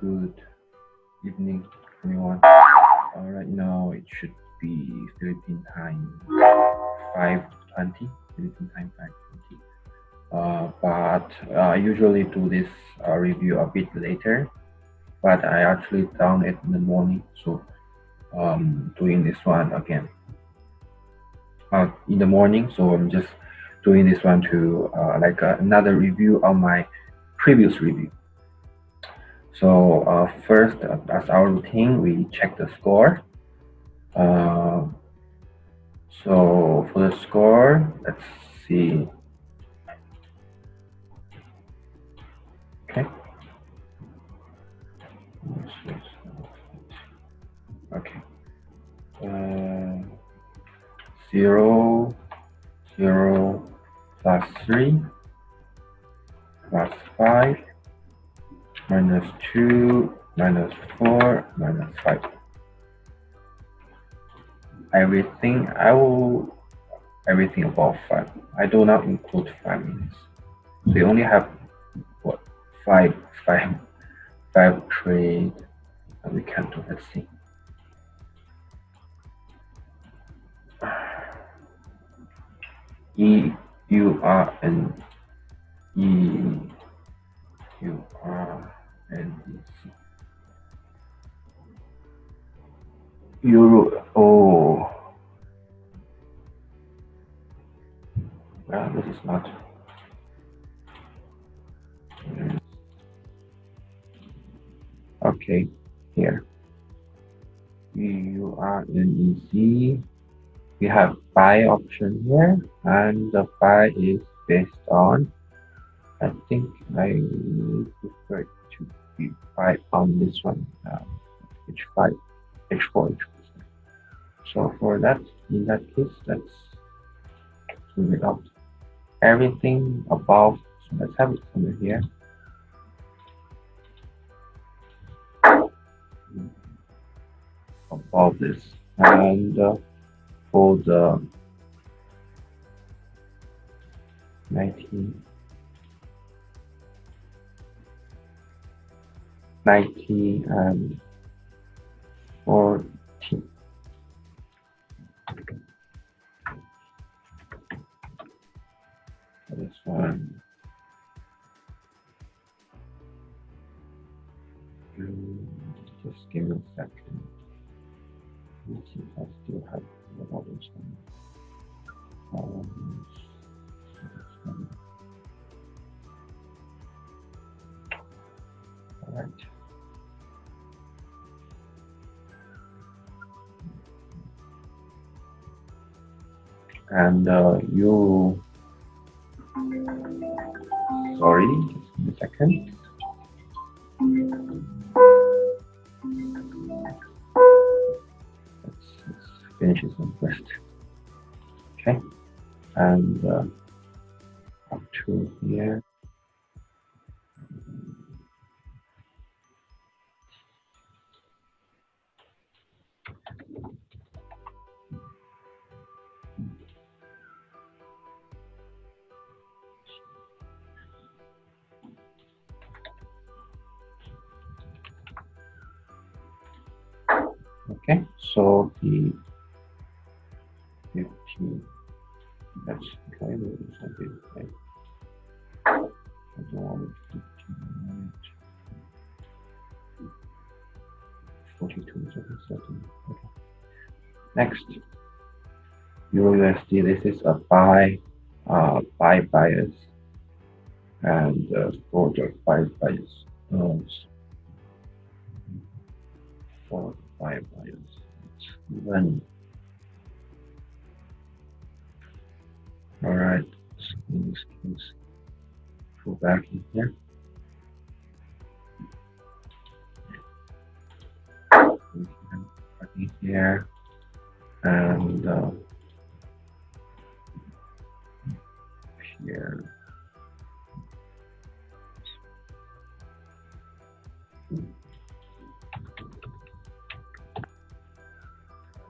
Good evening, everyone. Right now it should be Philippine time 5:20. Philippine time 5:20. But I usually do this review a bit later. But I actually done it in the morning, so doing this one again in the morning. So I'm just doing this one to another review on my previous review. So first, as our routine, we check the score. Uh, so for the score, let's see. Okay. Okay. Uh, 0, 0, plus 3, plus 5, minus 2, minus 4, minus 5. Everything above 5. I do not include 5 minutes. So you only have what 5 5 5 trade and we can do. Let's see. EURN EURNEC Euro. Oh, well, this is not. Okay, here. EURNEC. We have buy option here, and the buy is based on. I think I prefer to be buy on this one, H5, H4, H5. So for that, in that case, let's zoom it out. Everything above, so let's have it somewhere here. Above this, and for the 19 and 14. This one. Just give me a second. Let's see if I still have the others one. All right. And you, sorry, just give me a second. Let's finish this one first. Okay, and up to here. Okay, so the 15, that's okay, something like I don't want it 15, 42, something. Okay. Next, Euro USD. This is a buy bias, and for the buy bias, for buy bias, it's even. All right, so in this case, go back in here. Back in here, and here.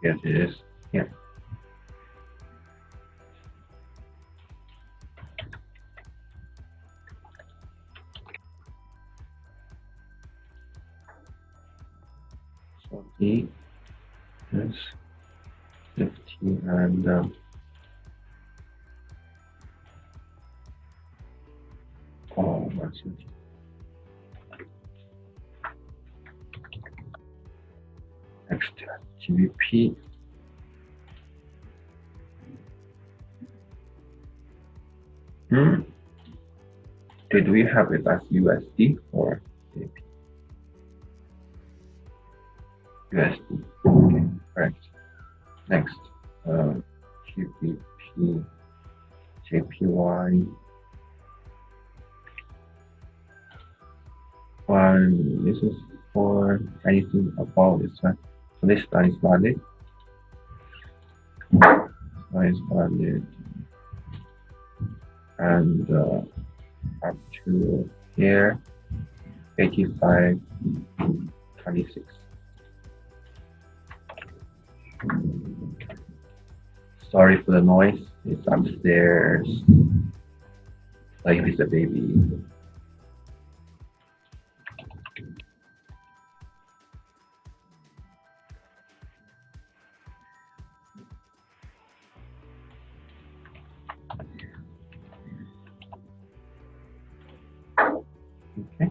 Yes, it is here. 40 is 50 and what's it? Next, GBP. Did we have it as USD or GBP? USD. Okay, correct. Next, GBP, JPY. This is for anything above this one. So this one is valid. This one is valid. And up to here, 85.26. Sorry for the noise. It's upstairs. Like it's a baby. Okay.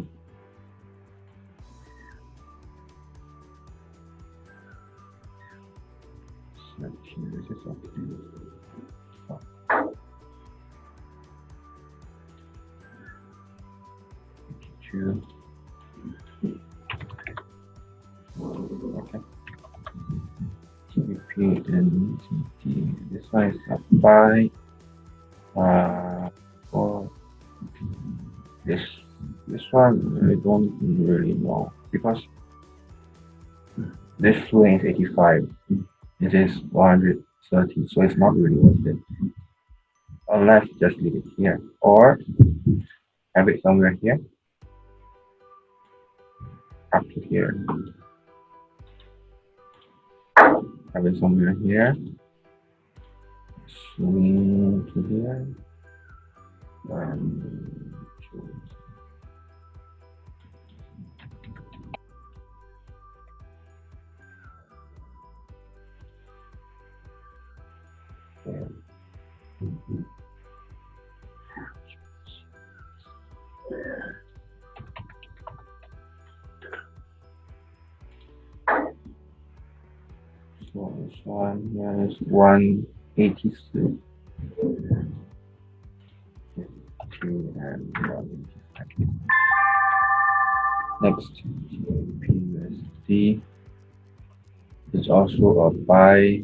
So this is okay. Okay. GBP and GT. This one is up by for this one I don't really know because this swing is 85. It is 130, so it's not really worth it. Unless just leave it here or have it somewhere here. Up to here. Have it somewhere here. Swing to here. And there. So this one here is 183. And 185. Next, GBP is also a buy.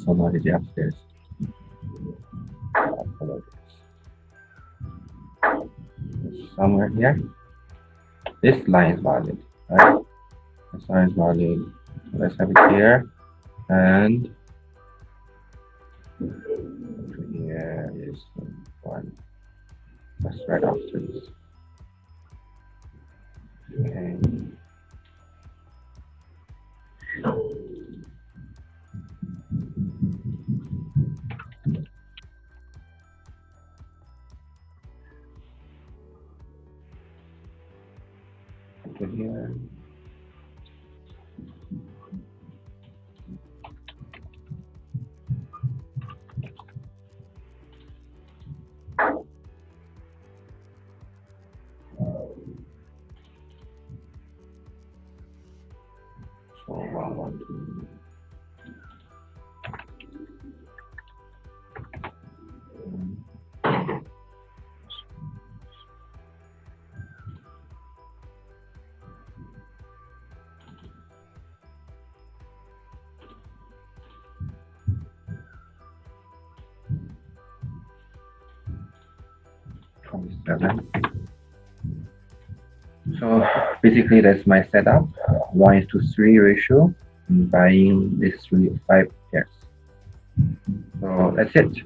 Somebody upstairs. Somewhere here. This line is valid, right? This line is valid. Let's have it here. And here is one. That's right after this. Okay. Over here. So 112. So basically that's my setup. 1:3 ratio, buying these 5 pairs. So that's it.